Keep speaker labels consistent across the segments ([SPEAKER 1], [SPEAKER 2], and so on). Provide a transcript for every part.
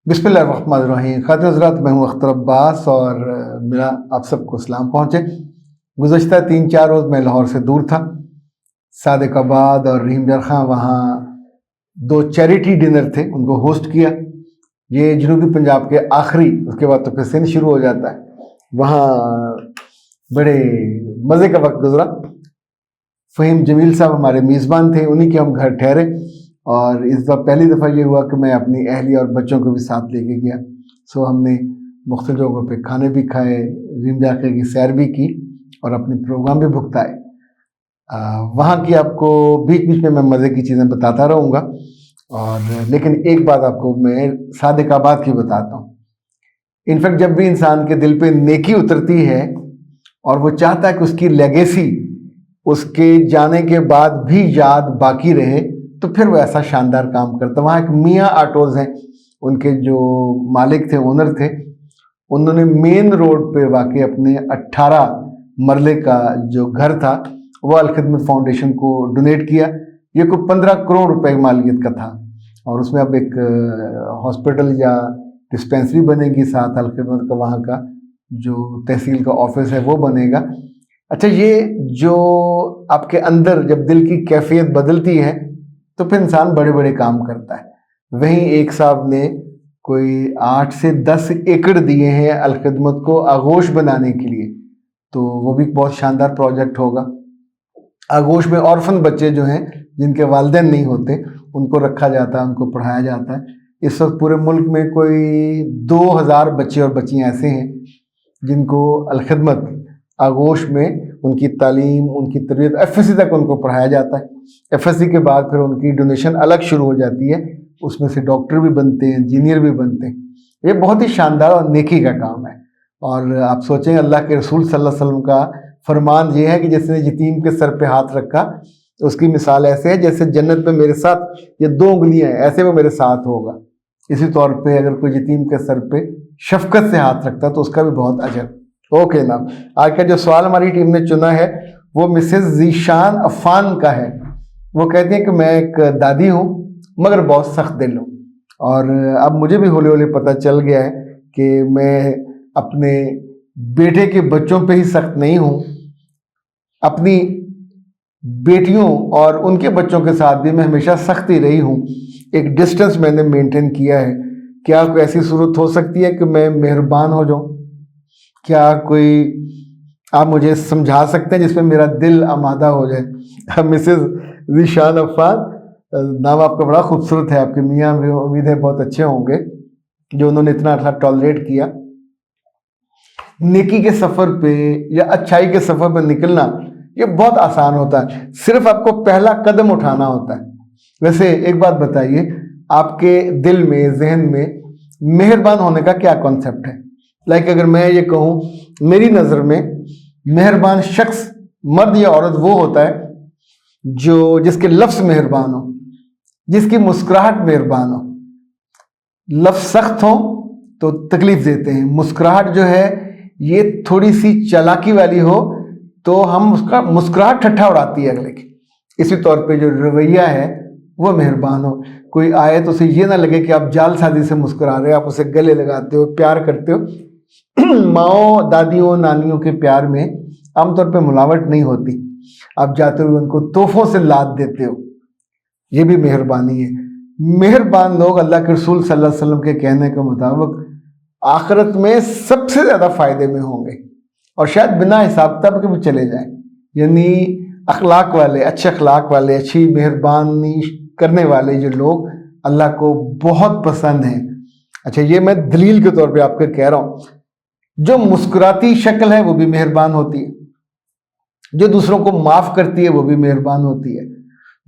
[SPEAKER 1] बिस्मिल्लाहिर्रहमानिर्रहीम। खातिन हज़रात, मैं हूँ अख्तर अब्बास और मेरा आप सबको सलाम पहुँचे। गुज़श्ता 3-4 रोज़ मैं लाहौर से दूर था। सादिकाबाद और रहीम जर खां वहाँ 2 चैरिटी डिनर थे, उनको होस्ट किया। ये जनूबी पंजाब के आखिरी, उसके बाद तो फिर सिंध शुरू हो जाता है। वहाँ बड़े मज़े का वक्त गुज़रा। फ़हीम जमील साहब हमारे मेज़बान थे, उन्हीं के हम घर ठहरे और इस बार पहली दफ़ा ये हुआ कि मैं अपनी अहलिया और बच्चों को भी साथ लेके गया। सो हमने मुख्तलिफ जगहों पे खाने भी खाए, रिम जाके की सैर भी की और अपने प्रोग्राम भी भुगताए। वहाँ की आपको बीच बीच में मैं मज़े की चीज़ें बताता रहूँगा, और लेकिन एक बात आपको मैं सादिकाबाद की बताता हूँ। इनफैक्ट जब भी इंसान के दिल पे नेकी उतरती है और वो चाहता है कि उसकी लेगेसी उसके जाने के बाद भी याद बाकी रहे, तो फिर वो ऐसा शानदार काम करता है। वहाँ एक मियाँ ऑटोज़ हैं, उनके जो मालिक थे, ओनर थे, उन्होंने मेन रोड पे वाकई अपने 18 मरले का जो घर था वो अलखिदमत फाउंडेशन को डोनेट किया। ये कोई 15 करोड़ रुपए की मालियत का था और उसमें अब एक हॉस्पिटल या डिस्पेंसरी बनेगी, साथ अलखिदमत का वहाँ का जो तहसील का ऑफिस है वो बनेगा। अच्छा, ये जो आपके अंदर जब दिल की कैफियत बदलती है तो फिर इंसान बड़े बड़े काम करता है। वहीं एक साहब ने कोई 8 से 10 एकड़ दिए हैं अलखिदमत को आगोश बनाने के लिए, तो वो भी बहुत शानदार प्रोजेक्ट होगा। आगोश में ऑर्फन बच्चे जो हैं, जिनके वालिदैन नहीं होते, उनको रखा जाता है, उनको पढ़ाया जाता है। इस वक्त पूरे मुल्क में कोई 2000 बच्चे और बच्चियाँ ऐसे हैं जिनको अलखिदमत आगोश में उनकी तालीम, उनकी तरबियत एफएससी तक उनको पढ़ाया जाता है। एफएससी के बाद फिर उनकी डोनेशन अलग शुरू हो जाती है, उसमें से डॉक्टर भी बनते हैं, इंजीनियर भी बनते हैं। ये बहुत ही शानदार और नेकी का काम है। और आप सोचें, अल्लाह के रसूल सल्लल्लाहु अलैहि वसल्लम का फरमान ये है कि जिसने यतीम के सर पे हाथ रखा, उसकी मिसाल ऐसे है जैसे जन्नत में मेरे साथ ये 2 उंगलियां हैं, ऐसे वो मेरे साथ होगा। इसी तौर पे अगर कोई यतीम के सर पे शफकत से हाथ रखता तो उसका भी बहुत अजर। ओके ना, आज का जो सवाल हमारी टीम ने चुना है वो मिसेस जीशान अफान का है। वो कहती हैं कि मैं एक दादी हूँ मगर बहुत सख्त दिल हूँ, और अब मुझे भी हौले हौले पता चल गया है कि मैं अपने बेटे के बच्चों पे ही सख्त नहीं हूँ, अपनी बेटियों और उनके बच्चों के साथ भी मैं हमेशा सख्त ही रही हूँ। एक डिस्टेंस मैंने मेंटेन किया है। क्या कोई ऐसी सूरत हो सकती है कि मैं मेहरबान हो जाऊँ? क्या कोई आप मुझे समझा सकते हैं जिसमें मेरा दिल आमादा हो जाए? मिसेस जीशान अफान, नाम आपका बड़ा खूबसूरत है। आपके मियाँ भी उम्मीद है बहुत अच्छे होंगे जो उन्होंने इतना अच्छा टॉलरेट किया। नेकी के सफ़र पे या अच्छाई के सफ़र पे निकलना ये बहुत आसान होता है, सिर्फ आपको पहला कदम उठाना होता है। वैसे एक बात बताइए, आपके दिल में, जहन में मेहरबान होने का क्या कॉन्सेप्ट है? लाइक अगर मैं ये कहूँ, मेरी नज़र में मेहरबान शख्स, मर्द या औरत, वो होता है जो जिसके लफ्ज़ मेहरबान हो, जिसकी मुस्कुराहट मेहरबान हो। लफ्ज़ सख्त हो तो तकलीफ देते हैं, मुस्कुराहट जो है ये थोड़ी सी चालाकी वाली हो तो हम उसका मुस्कुराहट ठट्ठा उड़ाती है अगले की। इसी तौर पे जो रवैया है वो मेहरबान हो। कोई आए तो उसे ये ना लगे कि आप जालसाजी से मुस्कुरा रहे हो, आप उसे गले लगाते हो, प्यार करते हो। माओ, दादियों, नानियों के प्यार में आमतौर पे मिलावट नहीं होती। आप जाते हुए उनको तोहफों से लाद देते हो, ये भी मेहरबानी है। मेहरबान लोग अल्लाह के रसूल सल्लल्लाहु अलैहि वसल्लम के कहने के मुताबिक आखिरत में सबसे ज़्यादा फ़ायदे में होंगे और शायद बिना हिसाब किताब के भी चले जाएं। यानी अखलाक वाले, अच्छे अखलाक वाले, अच्छी मेहरबानी करने वाले जो लोग अल्लाह को बहुत पसंद हैं। अच्छा, ये मैं दलील के तौर पे आपको कह रहा हूँ। जो मुस्कुराती शक्ल है वो भी मेहरबान होती है, जो दूसरों को माफ़ करती है वो भी मेहरबान होती है,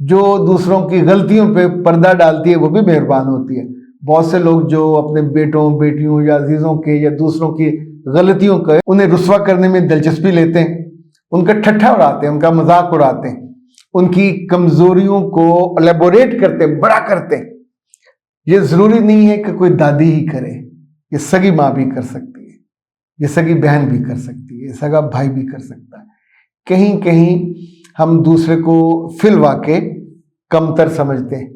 [SPEAKER 1] जो दूसरों की गलतियों पे पर्दा डालती है वो भी मेहरबान होती है। बहुत से लोग जो अपने बेटों, बेटियों या अजीज़ों के या दूसरों की गलतियों का उन्हें रुस्वा करने में दिलचस्पी लेते हैं, उनका ठट्ठा उड़ाते हैं, उनका मजाक उड़ाते हैं, उनकी कमज़ोरियों को एलेबोरेट करते हैं, बड़ा करते हैं। ये ज़रूरी नहीं है कि कोई दादी ही करे, ये सगी माँ भी कर सकती है, ये सगी बहन भी कर सकती है, ये सगा भाई भी कर सकता है। कहीं कहीं हम दूसरे को फिल वाक़े कमतर समझते हैं,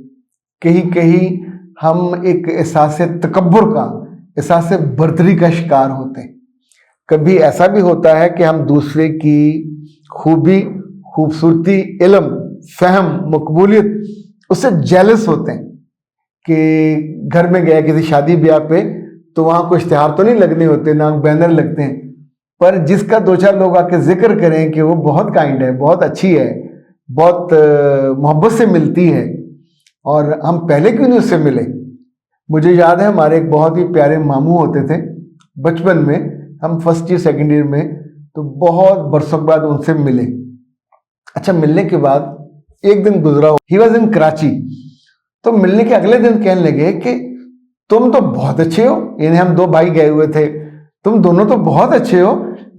[SPEAKER 1] कहीं कहीं ہم ایک احساس تکبر کا، احساس برتری کا شکار ہوتے ہیں۔ کبھی ایسا بھی ہوتا ہے کہ ہم دوسرے کی خوبی، خوبصورتی، علم، فہم، مقبولیت اس سے جیلس ہوتے ہیں کہ گھر میں گیا کسی شادی بیاہ پہ تو وہاں کوئی اشتہار تو نہیں لگنے ہوتے، نہ بینر لگتے ہیں، پر جس کا دو چار لوگ آ کے ذکر کریں کہ وہ بہت کائنڈ ہے، بہت اچھی ہے، بہت محبت سے ملتی ہے، اور ہم پہلے کیوں نہیں اس سے ملے۔ مجھے یاد ہے ہمارے ایک بہت ہی پیارے ماموں ہوتے تھے بچپن میں، ہم فرسٹ ایئر سیکنڈ ایئر میں، تو بہت برسوں بعد ان سے ملے۔ اچھا، ملنے کے بعد ایک دن گزرا، ہی واز ان کراچی، تو ملنے کے اگلے دن کہنے لگے کہ تم تو بہت اچھے ہو، یعنی ہم دو بھائی گئے ہوئے تھے، تم دونوں تو بہت اچھے ہو،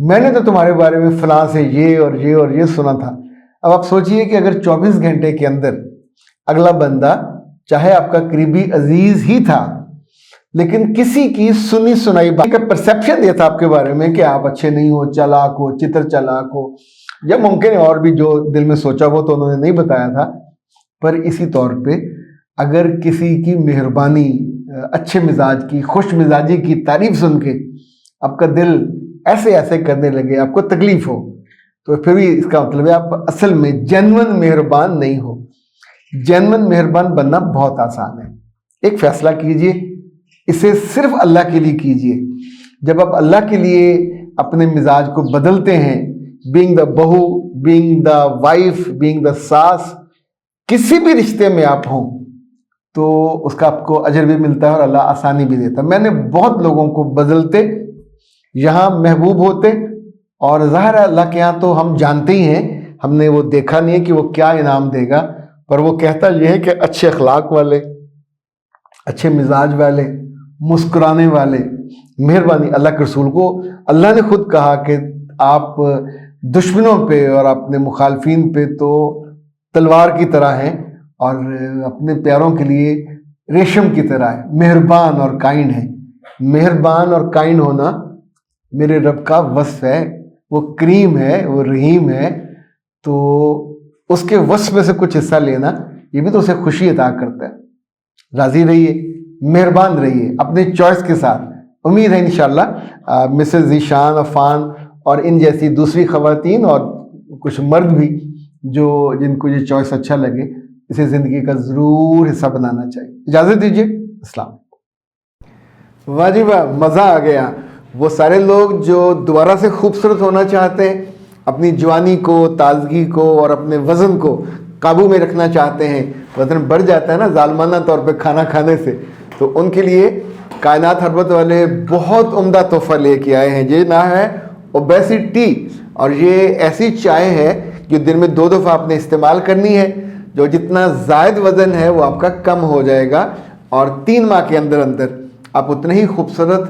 [SPEAKER 1] میں نے تو تمہارے بارے میں فلاں سے یہ اور یہ اور یہ سنا تھا۔ اب آپ سوچئے کہ اگر 24 گھنٹے کے اندر اگلا بندہ چاہے آپ کا قریبی عزیز ہی تھا، لیکن کسی کی سنی سنائی بات کا پرسیپشن یہ تھا آپ کے بارے میں کہ آپ اچھے نہیں ہو، چالاک ہو، چتر چالاک ہو، یا ممکن ہے اور بھی جو دل میں سوچا وہ تو انہوں نے نہیں بتایا تھا، پر اسی طور پہ اگر کسی کی مہربانی، اچھے مزاج کی، خوش مزاجی کی تعریف سن کے آپ کا دل ایسے ایسے کرنے لگے، آپ کو تکلیف ہو، تو پھر بھی اس کا مطلب ہے آپ اصل میں جینون مہربان نہیں ہو۔ جینون مہربان بننا بہت آسان ہے۔ ایک فیصلہ کیجئے، اسے صرف اللہ کے لیے کیجئے۔ جب آپ اللہ کے لیے اپنے مزاج کو بدلتے ہیں، بینگ دا بہو، being the wife, being the ساس، کسی بھی رشتے میں آپ ہوں تو اس کا آپ کو اجر بھی ملتا ہے اور اللہ آسانی بھی دیتا ہے۔ میں نے بہت لوگوں کو بدلتے یہاں محبوب ہوتے، اور ظاہر ہے اللہ کے یہاں تو ہم جانتے ہی ہیں، ہم نے وہ دیکھا نہیں ہے کہ وہ کیا انعام دے گا، پر وہ کہتا یہ ہے کہ اچھے اخلاق والے، اچھے مزاج والے، مسکرانے والے، مہربانی۔ اللہ کے رسول کو اللہ نے خود کہا کہ آپ دشمنوں پہ اور اپنے مخالفین پہ تو تلوار کی طرح ہیں، اور اپنے پیاروں کے لیے ریشم کی طرح ہے، مہربان اور کائنڈ ہے۔ مہربان اور کائنڈ ہونا میرے رب کا وصف ہے، وہ کریم ہے، وہ رحیم ہے، تو اس کے وصف میں سے کچھ حصہ لینا یہ بھی تو اسے خوشی عطا کرتا ہے۔ راضی رہیے، مہربان رہیے اپنے چوائس کے ساتھ۔ امید ہے انشاءاللہ مسز ذیشان، عفان اور ان جیسی دوسری خواتین اور کچھ مرد بھی جو جن کو یہ چوائس اچھا لگے، اسے زندگی کا ضرور حصہ بنانا چاہیے۔ اجازت دیجیے، السلام۔ واہ، مزہ آ گیا۔ وہ سارے لوگ جو دوبارہ سے خوبصورت ہونا چاہتے ہیں، اپنی جوانی کو، تازگی کو اور اپنے وزن کو قابو میں رکھنا چاہتے ہیں، وزن بڑھ جاتا ہے نا ظالمانہ طور پہ کھانا کھانے سے، تو ان کے لیے کائنات ہربت والے بہت عمدہ تحفہ لے کے آئے ہیں۔ یہ نام ہے اوبیسٹی، اور یہ ایسی چائے ہے جو دن میں 2 دفعہ آپ نے استعمال کرنی ہے۔ جو جتنا زائد وزن ہے وہ آپ کا کم ہو جائے گا، اور 3 ماہ کے اندر اندر آپ اتنے ہی خوبصورت،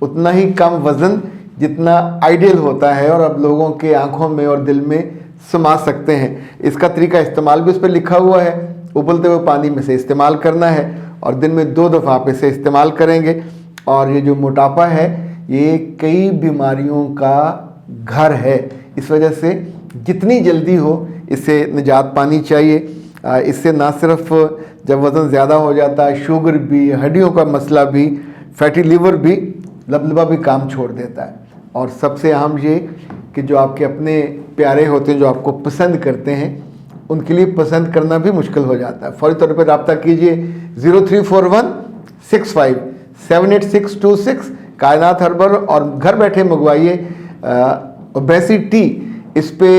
[SPEAKER 1] اتنا ہی کم وزن جتنا آئیڈیل ہوتا ہے، اور اب لوگوں کے آنکھوں میں اور دل میں سما سکتے ہیں۔ اس کا طریقہ استعمال بھی اس پہ لکھا ہوا ہے، ابلتے ہوئے پانی میں سے استعمال کرنا ہے، اور دن میں 2 دفعہ آپ اسے استعمال کریں گے۔ اور یہ جو موٹاپا ہے یہ کئی بیماریوں کا گھر ہے، اس وجہ سے جتنی جلدی ہو اس سے نجات پانی چاہیے۔ اس سے نہ صرف جب وزن زیادہ ہو جاتا ہے، شوگر بھی، ہڈیوں کا مسئلہ بھی، فیٹی لیور بھی، لبلبا بھی کام چھوڑ دیتا ہے۔ اور سب سے اہم یہ کہ جو آپ کے اپنے پیارے ہوتے ہیں، جو آپ کو پسند کرتے ہیں، ان کے لیے پسند کرنا بھی مشکل ہو جاتا ہے۔ فوری طور پہ رابطہ کیجئے 0341 65 78626 کائنات ہربل، اور گھر بیٹھے منگوائیے اوبیسٹی۔ اس پہ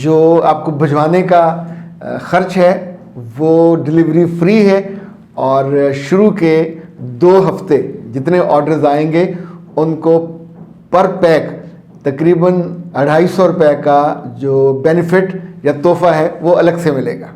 [SPEAKER 1] جو آپ کو بھجوانے کا خرچ ہے وہ ڈلیوری فری ہے، اور شروع کے 2 ہفتے جتنے آرڈرز آئیں گے ان کو پر پیک تقریباً 250 روپے کا جو بینیفٹ یا تحفہ ہے وہ الگ سے ملے گا۔